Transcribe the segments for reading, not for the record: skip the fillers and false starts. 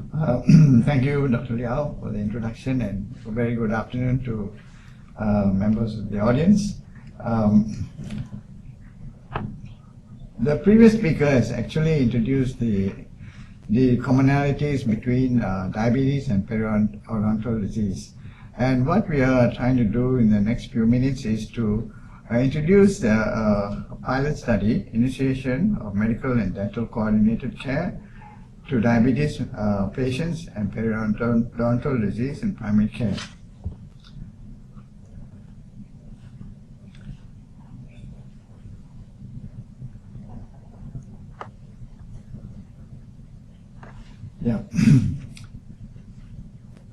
Thank you, Dr. Liao, for the introduction, and a very good afternoon to members of the audience. The previous speaker has actually introduced the commonalities between diabetes and periodontal disease. And what we are trying to do in the next few minutes is to introduce the pilot study, initiation of medical and dental coordinated care to diabetes patients and periodontal disease in primary care. Yeah.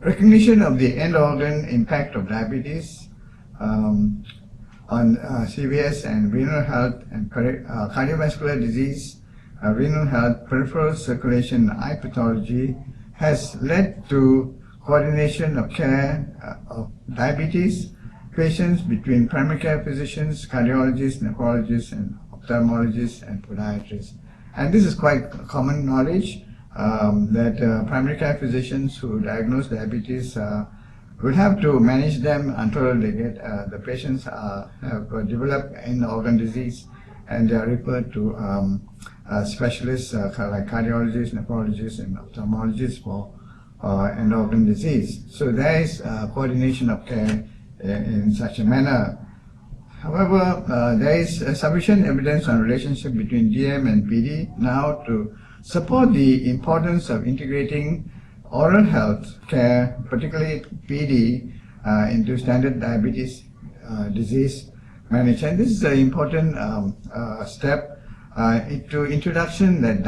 Recognition of the end organ impact of diabetes on CVS and renal health and cardiovascular disease, renal health, peripheral circulation, and eye pathology has led to coordination of care of diabetes patients between primary care physicians, cardiologists, nephrologists, and ophthalmologists and podiatrists. And this is quite common knowledge that primary care physicians who diagnose diabetes will have to manage them until they get the patients have developed end organ disease, and they are referred to specialists like cardiologists, nephrologists, and ophthalmologists for end organ disease. So there is coordination of care in such a manner. However, there is sufficient evidence on relationship between DM and PD now to support the importance of integrating oral health care, particularly PD, into standard diabetes disease management. This is an important step into introduction that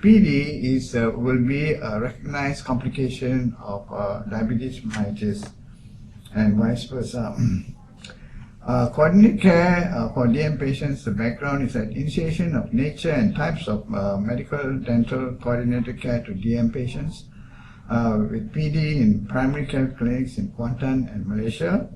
PD will be a recognized complication of diabetes mellitus and vice versa. Coordinated care for DM patients, the background is that initiation of nature and types of medical dental coordinated care to DM patients with PD in primary care clinics in Kuantan and Malaysia.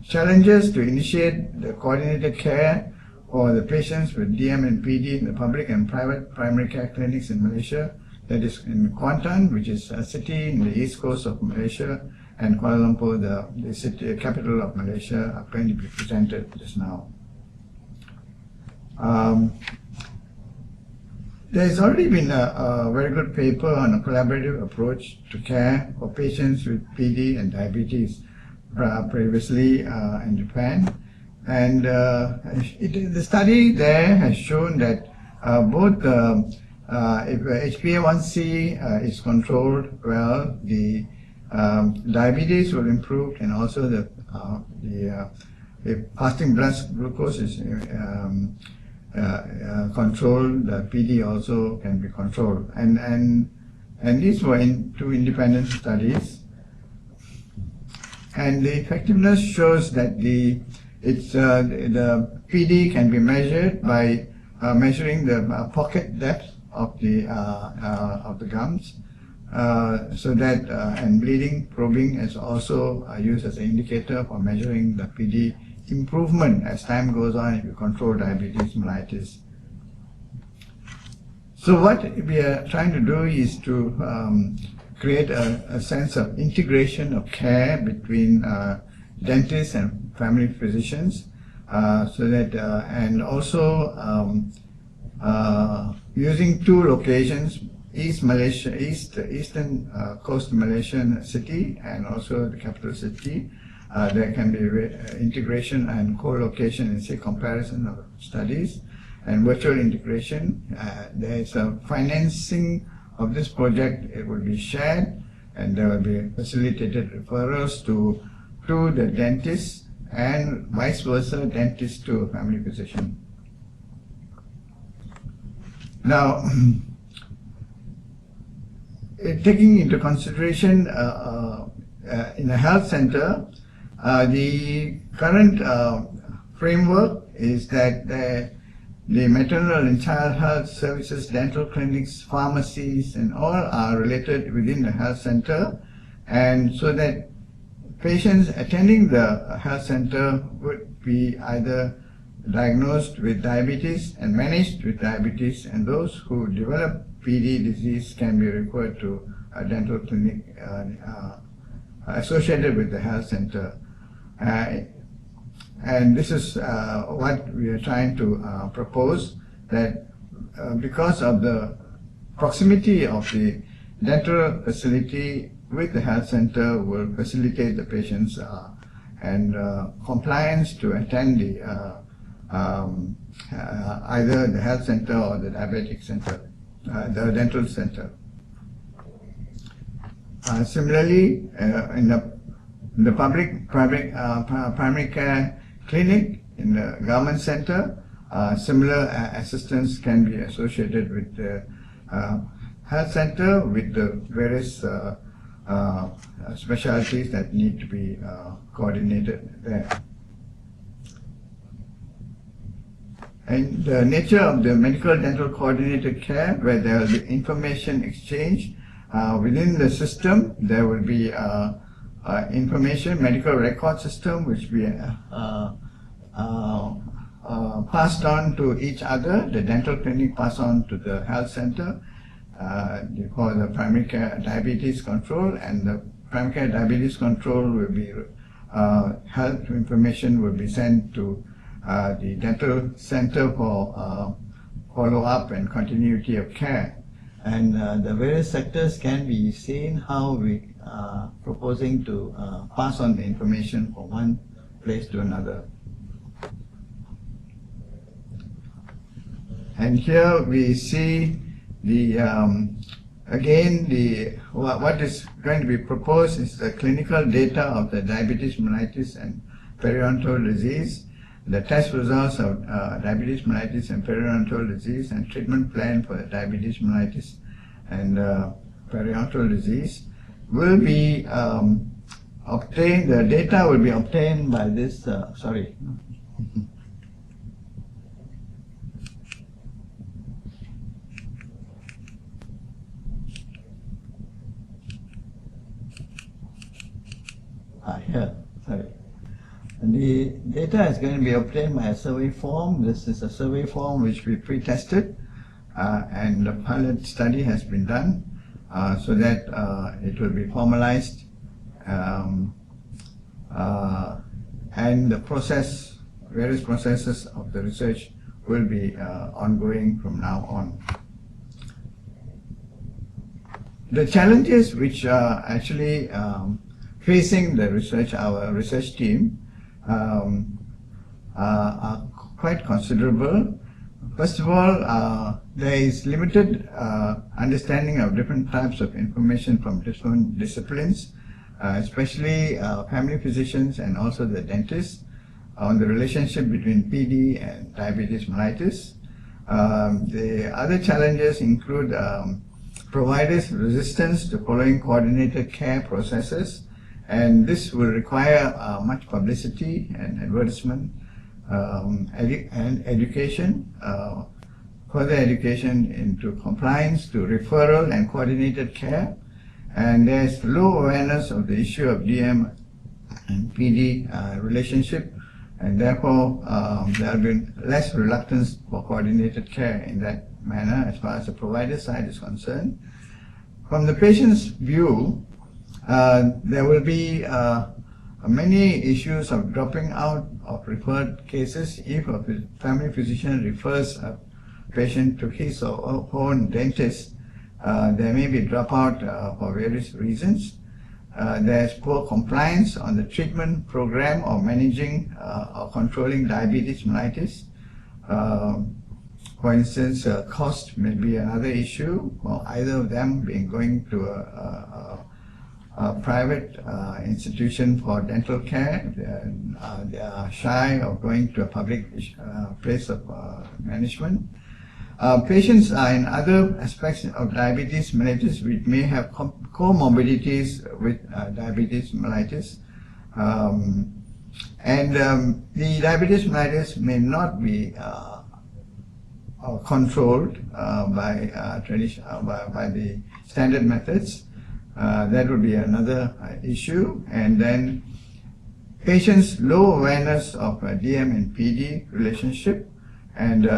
Challenges to initiate the coordinated care for the patients with DM and PD in the public and private primary care clinics in Malaysia, that is in Kuantan, which is a city in the east coast of Malaysia, and Kuala Lumpur, the city capital of Malaysia, are going to be presented just now. There's already been a very good paper on a collaborative approach to care for patients with PD and diabetes previously in Japan. And the study there has shown that both if HbA1c is controlled well, the diabetes will improve, and also if fasting blood glucose is controlled, the PD also can be controlled. And these were in two independent studies. And the effectiveness shows that the PD can be measured by measuring the pocket depth of the gums. So that and bleeding probing is also used as an indicator for measuring the PD improvement as time goes on if you control diabetes mellitus. So what we are trying to do is to create a sense of integration of care between dentists and family physicians, so that and also using two locations, eastern coast Malaysian city and also the capital city. There can be integration and co-location and say comparison of studies and virtual integration. There is a financing of this project. It will be shared, and there will be facilitated referrals to the dentist and vice versa, dentist to a family physician. Now, taking into consideration in a health center, the current framework is that the maternal and child health services, dental clinics, pharmacies, and all are related within the health center, and so that patients attending the health center would be either diagnosed with diabetes and managed with diabetes, and those who develop PD disease can be referred to a dental clinic associated with the health center. And this is what we are trying to propose, that because of the proximity of the dental facility with the health center will facilitate the patients and compliance to attend the either the health center or the diabetic center, the dental center. Similarly, in the public primary care clinic in the government center, similar assistance can be associated with the health center with the various specialties that need to be coordinated there. And the nature of the medical dental coordinated care, where there will be information exchange within the system, there will be information medical record system which we passed on to each other. The dental clinic pass on to the health center for the primary care diabetes control, and the primary care diabetes control will be health information will be sent to the dental center for follow-up and continuity of care. And the various sectors can be seen how we are proposing to pass on the information from one place to another. And here we see the again what is going to be proposed is the clinical data of the diabetes mellitus and periodontal disease, the test results of diabetes mellitus and periodontal disease, and treatment plan for the diabetes mellitus and periodontal disease will be obtained. The data will be obtained by this And the data is going to be obtained by a survey form. This is a survey form which we pre-tested, and the pilot study has been done so that it will be formalized, and the various processes of the research will be ongoing from now on. The challenges which are actually facing the research, our research team, are quite considerable. First of all, there is limited understanding of different types of information from different disciplines, especially family physicians and also the dentists, on the relationship between PD and diabetes mellitus. The other challenges include providers' resistance to following coordinated care processes, and this will require much publicity and advertisement and education, further education into compliance to referral and coordinated care. And there's low awareness of the issue of DM and PD relationship, and therefore there have been less reluctance for coordinated care in that manner as far as the provider side is concerned. From the patient's view, there will be many issues of dropping out of referred cases. If a family physician refers a patient to his or her own dentist, there may be dropout for various reasons. There's poor compliance on the treatment program or managing or controlling diabetes mellitus. For instance, cost may be another issue, or either of them going to a private institution for dental care. They are shy of going to a public place of management. Patients are in other aspects of diabetes mellitus which may have comorbidities with diabetes mellitus. The diabetes mellitus may not be controlled by the standard methods. That would be another issue. And then patients' low awareness of DM and PD relationship, and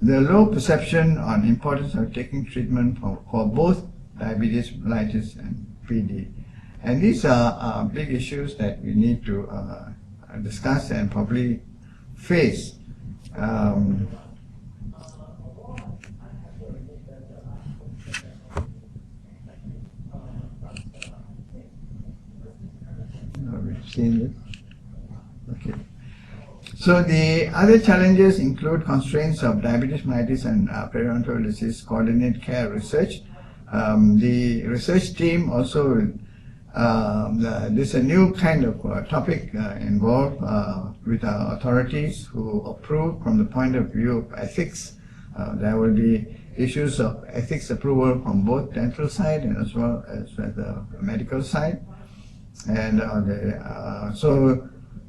the low perception on importance of taking treatment for both diabetes mellitus and PD. And these are big issues that we need to discuss and probably face. We've seen it. Okay. So the other challenges include constraints of diabetes mellitus and periodontal disease coordinated care research. The research team also, there's a new kind of topic involved with our authorities who approve from the point of view of ethics. There will be issues of ethics approval from both dental side and as well as the medical side. And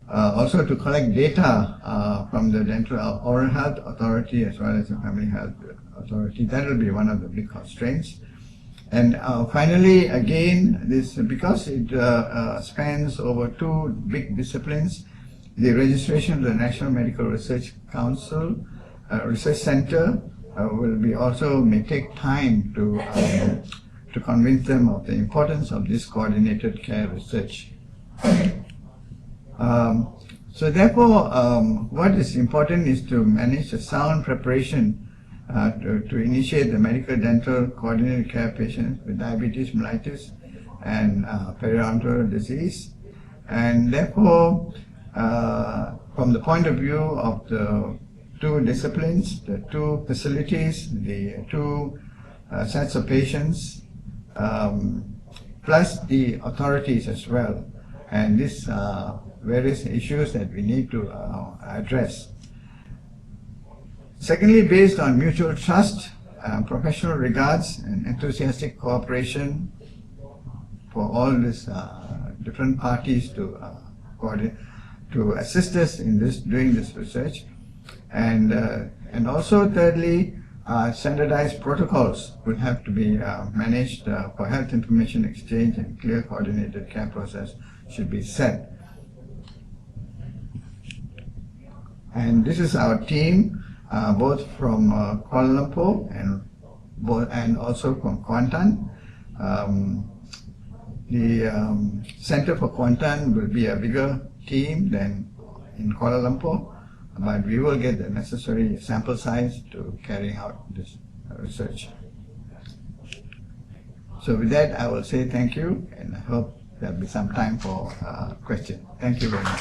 also to collect data from the dental oral health authority as well as the family health authority. That will be one of the big constraints. And finally, again, this because it spans over two big disciplines, the registration of the National Medical Research Council Research Center will be also may take time to convince them of the importance of this coordinated care research. So therefore, what is important is to manage a sound preparation to initiate the medical dental coordinated care patients with diabetes mellitus and periodontal disease. And therefore, from the point of view of the two disciplines, the two facilities, the two sets of patients, plus the authorities as well, and these various issues that we need to address. Secondly, based on mutual trust, professional regards, and enthusiastic cooperation for all these different parties to assist us in doing this research, and also thirdly, standardized protocols will have to be managed for health information exchange, and clear coordinated care process should be set. And this is our team, both from Kuala Lumpur and also from Kuantan. The Center for Kuantan will be a bigger team than in Kuala Lumpur, but we will get the necessary sample size to carry out this research. So with that, I will say thank you, and I hope there'll be some time for questions. Thank you very much.